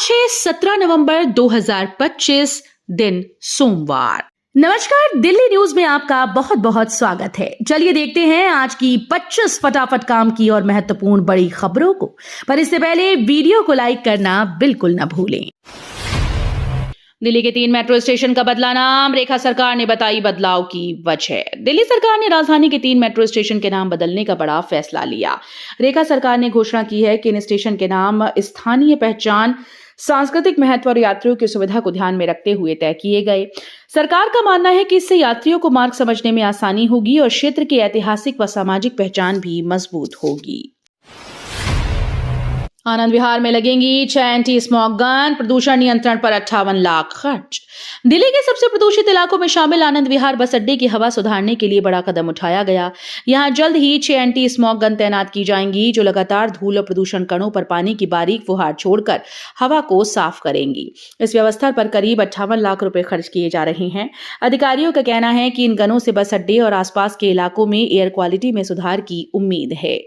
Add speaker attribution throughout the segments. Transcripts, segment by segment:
Speaker 1: आज है 17 नवंबर 2025 दिन सोमवार। नमस्कार, दिल्ली न्यूज में आपका बहुत बहुत स्वागत है। चलिए देखते हैं आज की 25 फटाफट काम की और महत्वपूर्ण बड़ी खबरों को। पर इससे पहले वीडियो को लाइक करना बिल्कुल न भूलें। दिल्ली के 3 मेट्रो स्टेशन का बदला नाम, रेखा सरकार ने बताई बदलाव की वजह। दिल्ली सरकार ने राजधानी के 3 मेट्रो स्टेशन के नाम बदलने का बड़ा फैसला लिया। रेखा सरकार ने घोषणा की है कि इन स्टेशन के नाम स्थानीय पहचान, सांस्कृतिक महत्व और यात्रियों की सुविधा को ध्यान में रखते हुए तय किए गए। सरकार का मानना है कि इससे यात्रियों को मार्ग समझने में आसानी होगी और क्षेत्र की ऐतिहासिक व सामाजिक पहचान भी मजबूत होगी। आनंद विहार में लगेंगी 6 एंटी स्मॉग गन, प्रदूषण नियंत्रण पर 58 लाख खर्च। दिल्ली के सबसे प्रदूषित इलाकों में शामिल आनंद विहार बस अड्डे की हवा सुधारने के लिए बड़ा कदम उठाया गया। यहां जल्द ही 6 एंटी स्मॉग गन तैनात की जाएंगी, जो लगातार धूल और प्रदूषण कणों पर पानी की बारीक फुहार छोड़कर हवा को साफ करेंगी। इस व्यवस्था पर करीब 58 लाख रुपए खर्च किए जा रहे हैं। अधिकारियों का कहना है कि इन गनों से बस अड्डे और आसपास के इलाकों में एयर क्वालिटी में सुधार की उम्मीद है।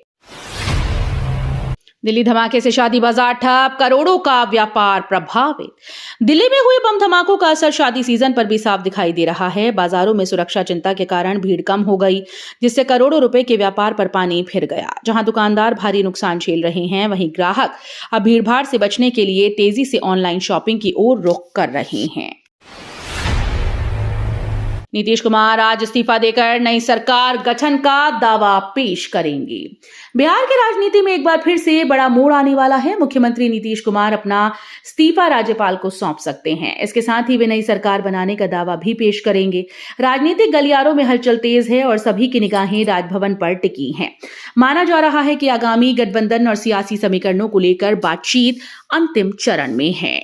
Speaker 1: दिल्ली धमाके से शादी बाजार ठप, करोड़ों का व्यापार प्रभावित। दिल्ली में हुए बम धमाकों का असर शादी सीजन पर भी साफ दिखाई दे रहा है। बाजारों में सुरक्षा चिंता के कारण भीड़ कम हो गई, जिससे करोड़ों रुपए के व्यापार पर पानी फिर गया। जहां दुकानदार भारी नुकसान झेल रहे हैं, वहीं ग्राहक अब भीड़भाड़ से बचने के लिए तेजी से ऑनलाइन शॉपिंग की ओर रुख कर रहे हैं। नीतीश कुमार आज इस्तीफा देकर नई सरकार गठन का दावा पेश करेंगे। बिहार की राजनीति में एक बार फिर से बड़ा मोड़ आने वाला है। मुख्यमंत्री नीतीश कुमार अपना इस्तीफा राज्यपाल को सौंप सकते हैं। इसके साथ ही वे नई सरकार बनाने का दावा भी पेश करेंगे। राजनीतिक गलियारों में हलचल तेज है और सभी की निगाहें राजभवन पर टिकी हैं। माना जा रहा है कि आगामी गठबंधन और सियासी समीकरणों को लेकर बातचीत अंतिम चरण में है।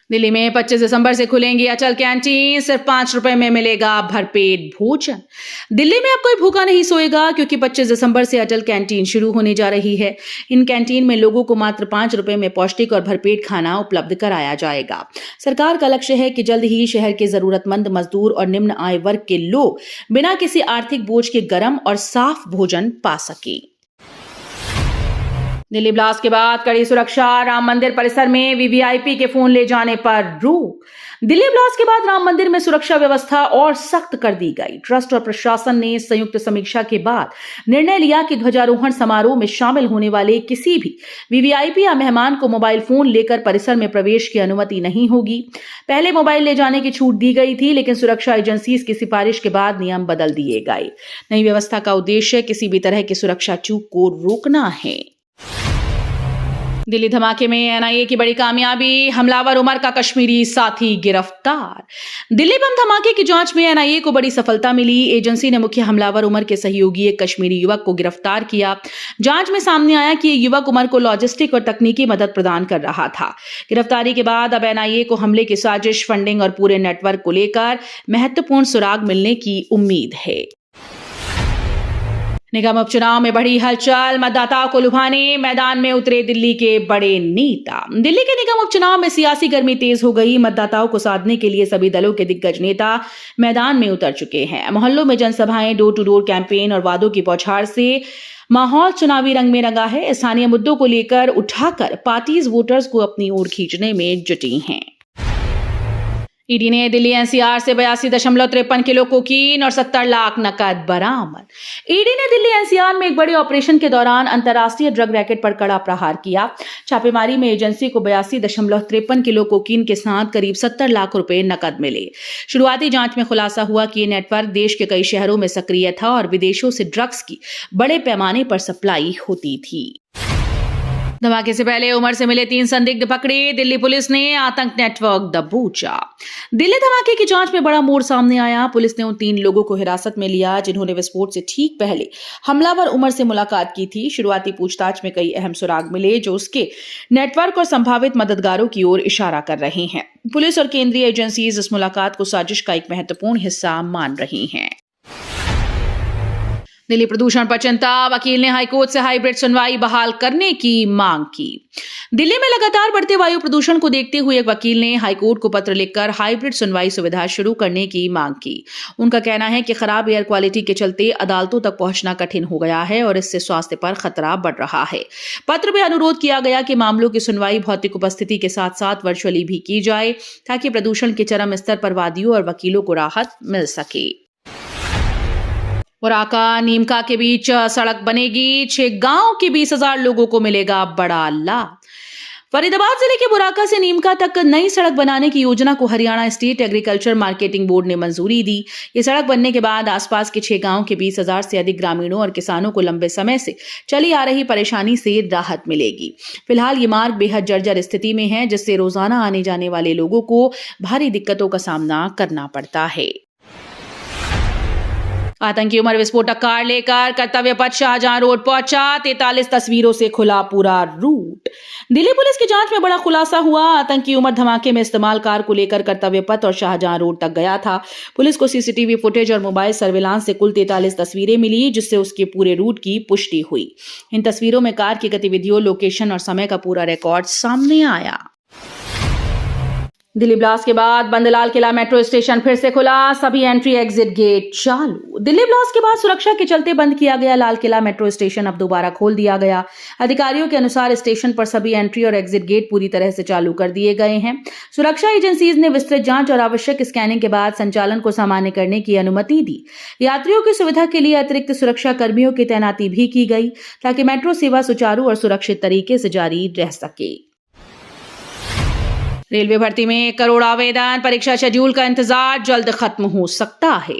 Speaker 1: दिल्ली में 25 दिसंबर से खुलेंगी अटल कैंटीन, सिर्फ 5 रुपए में मिलेगा भरपेट भोजन। दिल्ली में अब कोई भूखा नहीं सोएगा, क्योंकि 25 दिसंबर से अटल कैंटीन शुरू होने जा रही है। इन कैंटीन में लोगों को मात्र 5 रुपए में पौष्टिक और भरपेट खाना उपलब्ध कराया जाएगा। सरकार का लक्ष्य है कि जल्द ही शहर के जरूरतमंद मजदूर और निम्न आय वर्ग के लोग बिना किसी आर्थिक बोझ के गर्म और साफ भोजन पा सके। दिल्ली ब्लास्ट के बाद कड़ी सुरक्षा, राम मंदिर परिसर में वीवीआईपी के फोन ले जाने पर रोक। दिल्ली ब्लास्ट के बाद राम मंदिर में सुरक्षा व्यवस्था और सख्त कर दी गई। ट्रस्ट और प्रशासन ने संयुक्त समीक्षा के बाद निर्णय लिया कि ध्वजारोहण समारोह में शामिल होने वाले किसी भी वीवीआईपी या मेहमान को मोबाइल फोन लेकर परिसर में प्रवेश की अनुमति नहीं होगी। पहले मोबाइल ले जाने की छूट दी गई थी, लेकिन सुरक्षा एजेंसी की सिफारिश के बाद नियम बदल दिए गए। नई व्यवस्था का उद्देश्य किसी भी तरह की सुरक्षा चूक को रोकना है। दिल्ली धमाके में एनआईए की बड़ी कामयाबी, हमलावर उमर का कश्मीरी साथी गिरफ्तार। दिल्ली बम धमाके की जांच में एनआईए को बड़ी सफलता मिली। एजेंसी ने मुख्य हमलावर उमर के सहयोगी एक कश्मीरी युवक को गिरफ्तार किया। जांच में सामने आया कि ये युवक उमर को लॉजिस्टिक और तकनीकी मदद प्रदान कर रहा था। गिरफ्तारी के बाद अब एनआईए को हमले की साजिश, फंडिंग और पूरे नेटवर्क को लेकर महत्वपूर्ण सुराग मिलने की उम्मीद है। निगम उपचुनाव में बढ़ी हलचल, मतदाताओं को लुभाने मैदान में उतरे दिल्ली के बड़े नेता। दिल्ली के निगम उपचुनाव में सियासी गर्मी तेज हो गई। मतदाताओं को साधने के लिए सभी दलों के दिग्गज नेता मैदान में उतर चुके हैं। मोहल्लों में जनसभाएं, डोर टू डोर कैंपेन और वादों की बौछार से माहौल चुनावी रंग में रंगा है। स्थानीय मुद्दों को लेकर उठाकर पार्टीज वोटर्स को अपनी ओर खींचने में जुटी हैं। ईडी ने दिल्ली एनसीआर से 82.53 किलो कोकीन और 70 लाख नकद बरामद। ईडी ने दिल्ली एनसीआर में एक बड़े ऑपरेशन के दौरान अंतर्राष्ट्रीय ड्रग रैकेट पर कड़ा प्रहार किया। छापेमारी में एजेंसी को 82.53 किलो कोकीन के साथ करीब 70 लाख रुपए नकद मिले। शुरुआती जांच में खुलासा हुआ कि ये नेटवर्क देश के कई शहरों में सक्रिय था और विदेशों से ड्रग्स की बड़े पैमाने पर सप्लाई होती थी। धमाके से पहले उमर से मिले 3 संदिग्ध पकड़े, दिल्ली पुलिस ने आतंक नेटवर्क दबोचा। दिल्ली धमाके की जांच में बड़ा मोड़ सामने आया। पुलिस ने उन 3 लोगों को हिरासत में लिया जिन्होंने विस्फोट से ठीक पहले हमलावर उमर से मुलाकात की थी। शुरुआती पूछताछ में कई अहम सुराग मिले, जो उसके नेटवर्क और संभावित मददगारों की ओर इशारा कर रहे हैं। पुलिस और केंद्रीय एजेंसीज इस मुलाकात को साजिश का एक महत्वपूर्ण हिस्सा मान रही हैं। दिल्ली प्रदूषण पर चिंता, वकील ने हाईकोर्ट से हाइब्रिड सुनवाई बहाल करने की मांग की। दिल्ली में लगातार बढ़ते वायु प्रदूषण को देखते हुए एक वकील ने हाईकोर्ट को पत्र लिखकर हाइब्रिड सुनवाई सुविधा शुरू करने की मांग की। उनका कहना है कि खराब एयर क्वालिटी के चलते अदालतों तक पहुंचना कठिन हो गया है और इससे स्वास्थ्य पर खतरा बढ़ रहा है। पत्र में अनुरोध किया गया कि मामलों की सुनवाई भौतिक उपस्थिति के साथ साथ वर्चुअली भी की जाए, ताकि प्रदूषण के चरम स्तर पर वादियों और वकीलों को राहत मिल सके। बुराका नीमका के बीच सड़क बनेगी, 6 गांव के 20,000 लोगों को मिलेगा बड़ा लाभ। फरीदाबाद जिले के बुराका से नीमका तक नई सड़क बनाने की योजना को Haryana state agriculture marketing board ने मंजूरी दी। ये सड़क बनने के बाद आसपास के 6 गांव के 20,000 से अधिक ग्रामीणों और किसानों को लंबे समय से चली आ रही परेशानी से राहत मिलेगी। फिलहाल ये मार्ग बेहद जर्जर स्थिति में है, जिससे रोजाना आने जाने वाले लोगों को भारी दिक्कतों का सामना करना पड़ता है। आतंकी उमर विस्फोटक कार लेकर कर्तव्य पथ शाहजहां रोड पहुंचा, 43 तस्वीरों से खुला पूरा रूट। दिल्ली पुलिस की जांच में बड़ा खुलासा हुआ। आतंकी उमर धमाके में इस्तेमाल कार को लेकर कर्तव्य पथ और शाहजहां रोड तक गया था। पुलिस को सीसीटीवी फुटेज और मोबाइल सर्विलांस से कुल 43 तस्वीरें मिली, जिससे उसके पूरे रूट की पुष्टि हुई। इन तस्वीरों में कार की गतिविधियों, लोकेशन और समय का पूरा रिकॉर्ड सामने आया। दिल्ली ब्लास्ट के बाद बंद लाल किला मेट्रो स्टेशन फिर से खुला, सभी एंट्री एग्जिट गेट चालू। दिल्ली ब्लास्ट के बाद सुरक्षा के चलते बंद किया गया लाल किला मेट्रो स्टेशन अब दोबारा खोल दिया गया। अधिकारियों के अनुसार स्टेशन पर सभी एंट्री और एग्जिट गेट पूरी तरह से चालू कर दिए गए हैं। सुरक्षा एजेंसीज ने विस्तृत जांच और आवश्यक स्कैनिंग के बाद संचालन को सामान्य करने की अनुमति दी। यात्रियों की सुविधा के लिए अतिरिक्त सुरक्षा कर्मियों की तैनाती भी की गई, ताकि मेट्रो सेवा सुचारू और सुरक्षित तरीके से जारी रह सके। रेलवे भर्ती में 1 करोड़ आवेदन, परीक्षा शेड्यूल का इंतजार जल्द खत्म हो सकता है।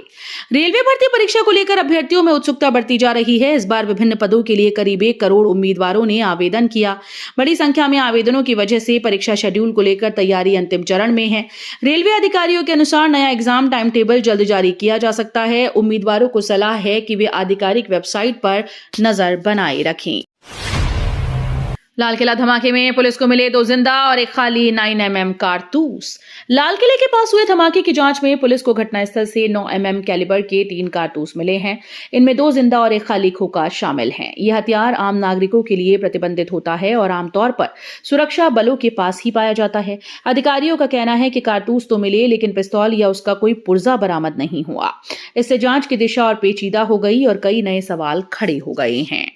Speaker 1: रेलवे भर्ती परीक्षा को लेकर अभ्यर्थियों में उत्सुकता बढ़ती जा रही है। इस बार विभिन्न पदों के लिए करीब 1 करोड़ उम्मीदवारों ने आवेदन किया। बड़ी संख्या में आवेदनों की वजह से परीक्षा शेड्यूल को लेकर तैयारी अंतिम चरण में है। रेलवे अधिकारियों के अनुसार नया एग्जाम टाइम टेबल जल्द जारी किया जा सकता है। उम्मीदवारों को सलाह है कि वे आधिकारिक वेबसाइट पर नजर बनाए रखें। लाल किला धमाके में पुलिस को मिले 2 जिंदा और 1 खाली 9mm कारतूस। लाल किले के पास हुए धमाके की जांच में पुलिस को घटनास्थल से 9mm कैलिबर के 3 कारतूस मिले हैं। इनमें 2 जिंदा और 1 खाली खोखा शामिल हैं। यह हथियार आम नागरिकों के लिए प्रतिबंधित होता है और आमतौर पर सुरक्षा बलों के पास ही पाया जाता है। अधिकारियों का कहना है कि कारतूस तो मिले, लेकिन पिस्तौल या उसका कोई पुर्जा बरामद नहीं हुआ। इससे जांच की दिशा और पेचीदा हो गई और कई नए सवाल खड़े हो गए हैं।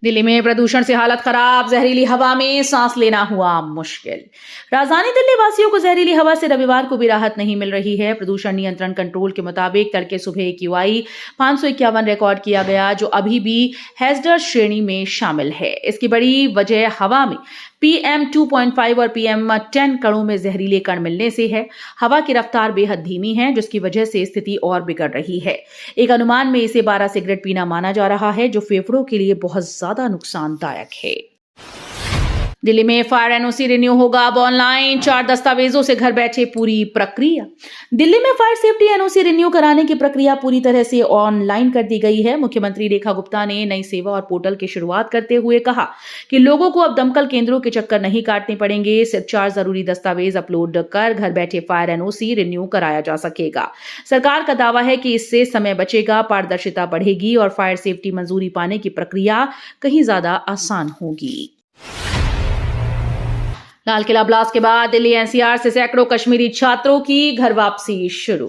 Speaker 1: दिल्ली में प्रदूषण से हालत खराब, जहरीली हवा में सांस लेना हुआ मुश्किल। राजधानी दिल्ली वासियों को जहरीली हवा से रविवार को भी राहत नहीं मिल रही है। प्रदूषण नियंत्रण कंट्रोल के मुताबिक तड़के सुबह AQI 551 रिकॉर्ड किया गया, जो अभी भी हैजर्ड श्रेणी में शामिल है। इसकी बड़ी वजह हवा में PM 2.5 और PM 10 कणों में जहरीले कण मिलने से है। हवा की रफ्तार बेहद धीमी है, जिसकी वजह से स्थिति और बिगड़ रही है। एक अनुमान में इसे 12 सिगरेट पीना माना जा रहा है, जो फेफड़ों के लिए बहुत ज्यादा नुकसानदायक है। दिल्ली में फायर NOC रिन्यू होगा अब ऑनलाइन, 4 दस्तावेजों से घर बैठे पूरी प्रक्रिया। दिल्ली में फायर सेफ्टी NOC रिन्यू कराने की प्रक्रिया पूरी तरह से ऑनलाइन कर दी गई है। मुख्यमंत्री रेखा गुप्ता ने नई सेवा और पोर्टल की शुरुआत करते हुए कहा कि लोगों को अब दमकल केंद्रों के चक्कर नहीं काटने पड़ेंगे। सिर्फ 4 जरूरी दस्तावेज अपलोड कर घर बैठे फायर NOC रिन्यू कराया जा सकेगा। सरकार का दावा है कि इससे समय बचेगा, पारदर्शिता बढ़ेगी और फायर सेफ्टी मंजूरी पाने की प्रक्रिया कहीं ज्यादा आसान होगी। लाल किला ब्लास्ट के बाद दिल्ली NCR से सैकड़ों कश्मीरी छात्रों की घर वापसी शुरू।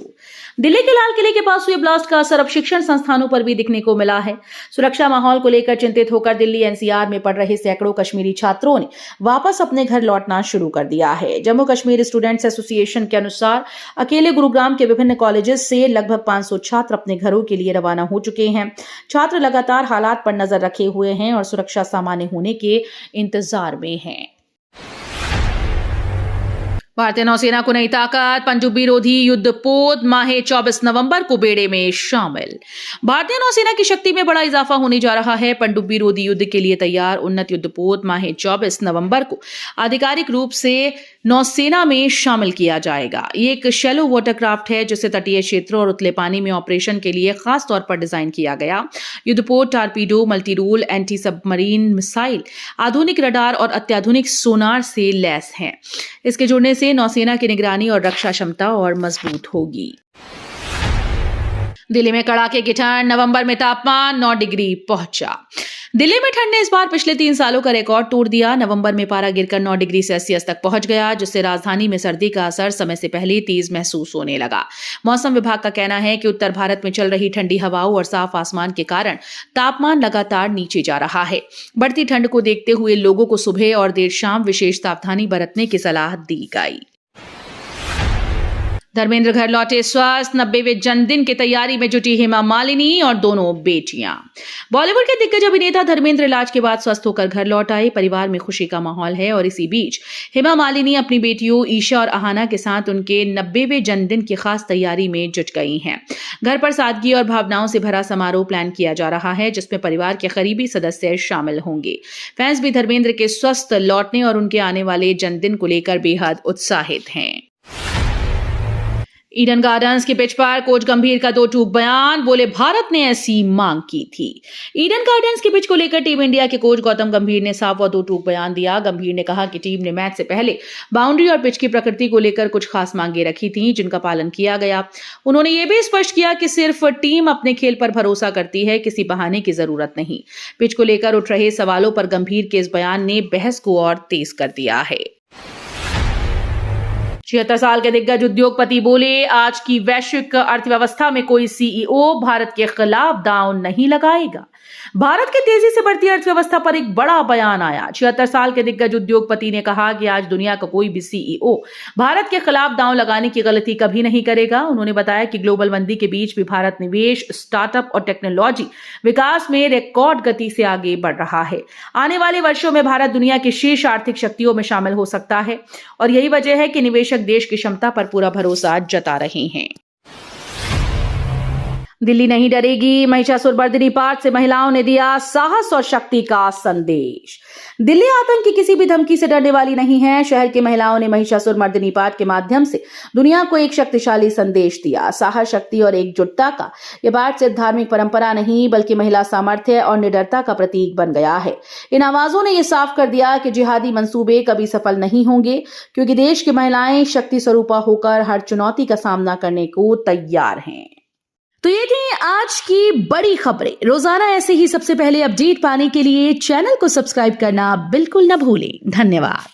Speaker 1: दिल्ली के लाल किले के पास हुए ब्लास्ट का असर अब शिक्षण संस्थानों पर भी दिखने को मिला है। सुरक्षा माहौल को लेकर चिंतित होकर दिल्ली NCR में पढ़ रहे सैकड़ों कश्मीरी छात्रों ने वापस अपने घर लौटना शुरू कर दिया है। जम्मू कश्मीर स्टूडेंट्स एसोसिएशन के अनुसार अकेले गुरुग्राम के विभिन्न कॉलेजेस से लगभग 500 छात्र अपने घरों के लिए रवाना हो चुके हैं। छात्र लगातार हालात पर नजर रखे हुए हैं और सुरक्षा सामान्य होने के इंतजार में हैं। भारतीय नौसेना को नई ताकत, पनडुब्बी रोधी युद्धपोत माहे 24 नवंबर को बेड़े में शामिल। भारतीय नौसेना की शक्ति में बड़ा इजाफा होने जा रहा है। पनडुब्बी रोधी युद्ध के लिए तैयार उन्नत युद्धपोत माहे 24 नवंबर को आधिकारिक रूप से नौसेना में शामिल किया जाएगा। ये एक शैलो वाटरक्राफ्ट है, जिसे तटीय क्षेत्रों और उतले पानी में ऑपरेशन के लिए खास तौर पर डिजाइन किया गया। युद्धपोत torpedo, multi role, anti submarine missile, आधुनिक रडार और अत्याधुनिक सोनार से लैस है। इसके जुड़ने से नौसेना की निगरानी और रक्षा क्षमता और मजबूत होगी। दिल्ली में कड़ाके की ठंड, नवंबर में तापमान 9 डिग्री पहुंचा। दिल्ली में ठंड ने इस बार पिछले 3 सालों का रिकॉर्ड तोड़ दिया। नवंबर में पारा गिरकर 9 डिग्री सेल्सियस तक पहुंच गया, जिससे राजधानी में सर्दी का असर समय से पहले ही तेज महसूस होने लगा। मौसम विभाग का कहना है कि उत्तर भारत में चल रही ठंडी हवाओं और साफ आसमान के कारण तापमान लगातार नीचे जा रहा है। बढ़ती ठंड को देखते हुए लोगों को सुबह और देर शाम विशेष सावधानी बरतने की सलाह दी गई। धर्मेंद्र घर लौटे स्वस्थ, 90वें जन्मदिन की तैयारी में जुटी हेमा मालिनी और दोनों बेटियां। बॉलीवुड के दिग्गज अभिनेता धर्मेंद्र इलाज के बाद स्वस्थ होकर घर लौट आए। परिवार में खुशी का माहौल है और इसी बीच हेमा मालिनी अपनी बेटियों ईशा और अहाना के साथ उनके 90वें जन्मदिन की खास तैयारी में जुट गई हैं। घर पर सादगी और भावनाओं से भरा समारोह प्लान किया जा रहा है, जिसमें परिवार के करीबी सदस्य शामिल होंगे। फैंस भी धर्मेंद्र के स्वस्थ लौटने और उनके आने वाले जन्मदिन को लेकर बेहद उत्साहित हैं। ईडन गार्डन्स के पिच पर कोच गंभीर का 2 टूक बयान, बोले भारत ने ऐसी मांग की थी। ईडन गार्डन्स के पिच को लेकर टीम इंडिया के कोच गौतम गंभीर ने साफ और 2 टूक बयान दिया। गंभीर ने कहा कि टीम ने मैच से पहले बाउंड्री और पिच की प्रकृति को लेकर कुछ खास मांगे रखी थी, जिनका पालन किया गया। उन्होंने ये भी स्पष्ट किया कि सिर्फ टीम अपने खेल पर भरोसा करती है, किसी बहाने की जरूरत नहीं। पिच को लेकर उठ रहे सवालों पर गंभीर के इस बयान ने बहस को और तेज कर दिया है। 76 साल के दिग्गज उद्योगपति बोले, आज की वैश्विक अर्थव्यवस्था में कोई सीईओ भारत के खिलाफ दांव नहीं लगाएगा। भारत की तेजी से बढ़ती अर्थव्यवस्था पर एक बड़ा बयान आया। 76 साल के दिग्गज उद्योगपति ने कहा कि आज दुनिया का कोई भी सीईओ भारत के खिलाफ दांव लगाने की गलती कभी नहीं करेगा। उन्होंने बताया कि ग्लोबल मंदी के बीच भी भारत निवेश, स्टार्टअप और टेक्नोलॉजी विकास में रिकॉर्ड गति से आगे बढ़ रहा है। आने वाले वर्षों में भारत दुनिया की शीर्ष आर्थिक शक्तियों में शामिल हो सकता है और यही वजह है कि निवेशक देश की क्षमता पर पूरा भरोसा जता रहे हैं। दिल्ली नहीं डरेगी, महिषासुरमर्दिनी पाठ से महिलाओं ने दिया साहस और शक्ति का संदेश। दिल्ली आतंक की किसी भी धमकी से डरने वाली नहीं है। शहर की महिलाओं ने महिषासुरमर्दिनी पाठ के माध्यम से दुनिया को एक शक्तिशाली संदेश दिया। साहस, शक्ति और एकजुटता का यह पाठ सिर्फ धार्मिक परंपरा नहीं बल्कि महिला सामर्थ्य और निडरता का प्रतीक बन गया है। इन आवाजों ने यह साफ कर दिया कि जिहादी मंसूबे कभी सफल नहीं होंगे, क्योंकि देश की महिलाएं शक्ति स्वरूपा होकर हर चुनौती का सामना करने को तैयार हैं। तो ये थी आज की बड़ी खबरें। रोजाना ऐसे ही सबसे पहले अपडेट पाने के लिए चैनल को सब्सक्राइब करना बिल्कुल न भूलें। धन्यवाद।